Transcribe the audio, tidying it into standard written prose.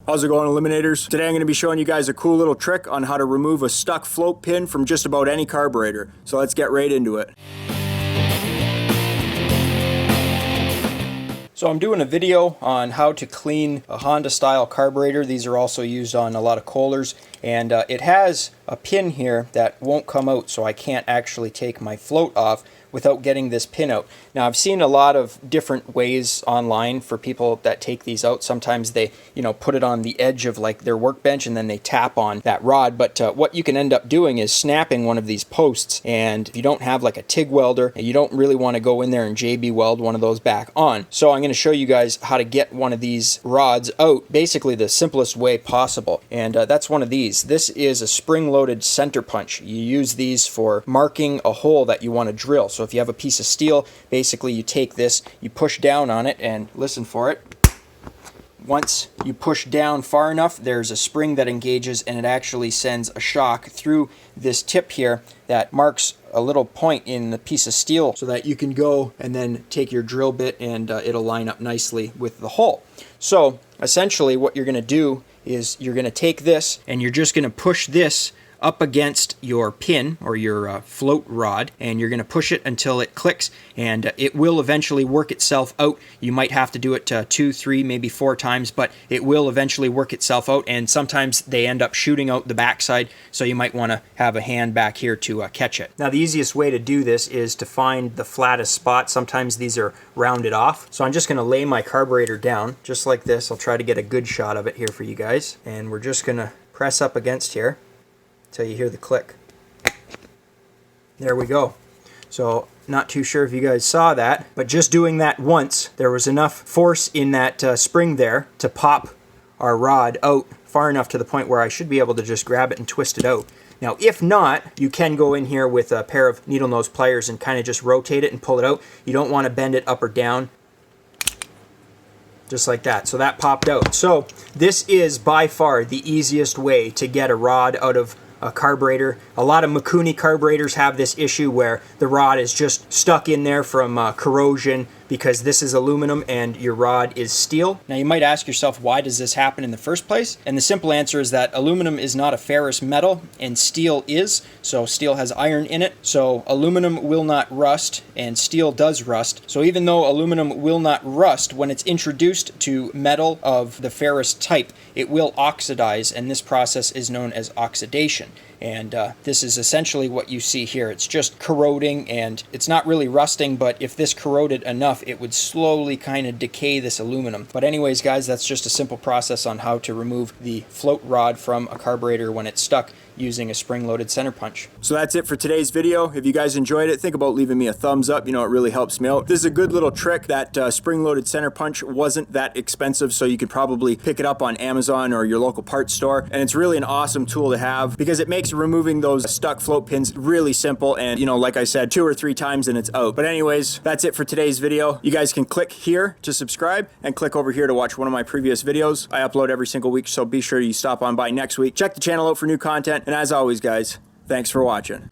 How's it going, Eliminators? Today I'm going to be showing you guys a cool little trick on how to remove a stuck float pin from just about any carburetor. So let's get right into it. So I'm doing a video on how to clean a Honda style carburetor. These are also used on a lot of Kohlers, and it has a pin here that won't come out, so I can't actually take my float off without getting this pin out. Now I've seen a lot of different ways online for people that take these out. Sometimes they, put it on the edge of like their workbench and then they tap on that rod, but what you can end up doing is snapping one of these posts, and if you don't have like a TIG welder, you don't really want to go in there and JB weld one of those back on. So I'm going to show you guys how to get one of these rods out basically the simplest way possible, and that's one of these. This is a spring-loaded center punch. You use these for marking a hole that you want to drill. So if you have a piece of steel, basically you take this, you push down on it, and listen for it. Once you push down far enough, there's a spring that engages, and it actually sends a shock through this tip here that marks a little point in the piece of steel so that you can go and then take your drill bit and it'll line up nicely with the hole. So essentially what you're going to do is you're going to take this and you're just going to push this up against your pin or your float rod, and you're going to push it until it clicks, and it will eventually work itself out. You might have to do it 2, 3, maybe 4 times, but it will eventually work itself out, and sometimes they end up shooting out the backside, so you might want to have a hand back here to catch it. Now the easiest way to do this is to find the flattest spot. Sometimes these are rounded off, so I'm just going to lay my carburetor down just like this. I'll try to get a good shot of it here for you guys, and we're just going to press up against here till you hear the click. There we go. So not too sure if you guys saw that, but just doing that once, there was enough force in that spring there to pop our rod out far enough to the point where I should be able to just grab it and twist it out. Now if not, you can go in here with a pair of needle nose pliers and kind of just rotate it and pull it out. You don't want to bend it up or down. Just like that. So that popped out. So this is by far the easiest way to get a rod out of a carburetor. A lot of Mikuni carburetors have this issue where the rod is just stuck in there from corrosion because this is aluminum and your rod is steel. Now you might ask yourself, why does this happen in the first place? And the simple answer is that aluminum is not a ferrous metal and steel is. So steel has iron in it. So aluminum will not rust and steel does rust. So even though aluminum will not rust, when it's introduced to metal of the ferrous type, it will oxidize, and this process is known as oxidation. And this is essentially what you see here. It's just corroding, and it's not really rusting, but if this corroded enough, it would slowly kind of decay this aluminum. But anyways, guys, that's just a simple process on how to remove the float rod from a carburetor when it's stuck using a spring-loaded center punch. So that's it for today's video. If you guys enjoyed it, think about leaving me a thumbs up. It really helps me out. This is a good little trick. That spring-loaded center punch wasn't that expensive, so you could probably pick it up on Amazon or your local parts store. And it's really an awesome tool to have because it makes removing those stuck float pins really simple. And like I said, 2 or 3 times and it's out. But anyways, that's it for today's video. You guys can click here to subscribe and click over here to watch one of my previous videos. I upload every single week, so be sure you stop on by next week. Check the channel out for new content. And as always, guys, thanks for watching.